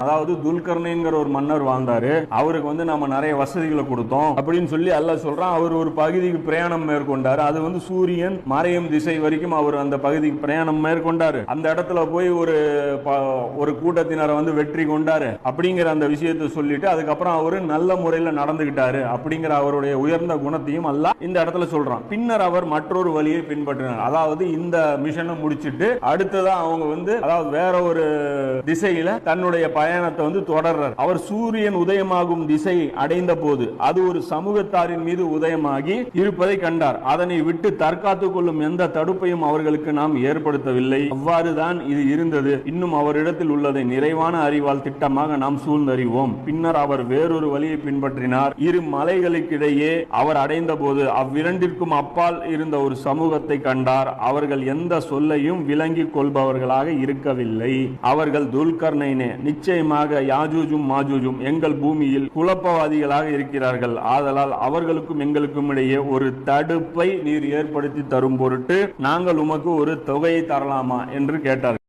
அதாவது துல்கர்ணைங்கிற ஒரு மன்னர் வாழ்ந்தாரு. அவருக்கு நம்ம நிறைய வசதிகளை கொடுத்தோம் அப்படின்னு சொல்லி அல்லாஹ் சொல்றான். அவர் ஒரு பகுதிக்கு பிரயாணம் மேற்கொண்டாரு. அது சூரியன் மறையும் திசை வரைக்கும் அவர் அந்த பகுதிக்கு பிரயாணம் மேற்கொண்டாரு. அந்த இடத்துல போய் ஒரு கூட்டத்தினரை வெற்றி கொண்டாரு அப்படிங்கிற அந்த விஷயத்தை சொல்லிட்டு அதுக்கப்புறம் அவரு நல்ல முறையில் நடந்துகிட்டாரு அப்படிங்கிற அவருடைய உயர்ந்த குணத்தையும் அல்லாஹ் இந்த இடத்துல சொல்றான். பின்னர் அவர் மற்றொரு வழியை பின்பற்றினார். அதாவது இந்த மிஷனை முடிச்சிட்டு அடுத்ததா அவங்க அதாவது வேற ஒரு திசையில தன்னுடைய பயணத்தை தொடர்றார். அவர் சூரியன் உதயமாகும் திசை அடைந்த போது அது ஒரு சமூகத்தாரின் மீது உதயமாகி இருப்பதை கண்டார். அதனை விட்டு தற்காத்துக் கொள்ளும் எந்த தடுப்பையும் அவர்களுக்கு நாம் ஏற்படுத்தவில்லை. அவ்வாறுதான் இது இருந்தது. இன்னும் அவரிடத்தில் உள்ளதை நிறைவான அறிவால் திட்டமாக நாம் சூழ்ந்தறிவோம். பின்னர் அவர் வேறொரு வழியை பின்பற்றினார். இரு மலைகளுக்கிடையே அவர் அடைந்த போது அவ்விரண்டிற்கும் அப்பால் இருந்த ஒரு சமூகத்தை கண்டார். அவர்கள் எந்த சொல்லையும் விளங்கிக் கொள்பவர்களாக இருக்கவில்லை. அவர்கள் துல்கர்ணைனே, நிச்சயமாக யாஜூஜும் மாஜூஜும் எங்கள் பூமியில் குழப்பவாதிகளாக இருக்கிறார்கள். ஆதலால் அவர்களுக்கும் எங்களுக்கும் இடையே ஒரு தடுப்பை நீர் ஏற்படுத்தி தரும் பொருட்டு நாங்கள் உமக்கு ஒரு தொகையை தரலாமா என்று கேட்டார்கள்.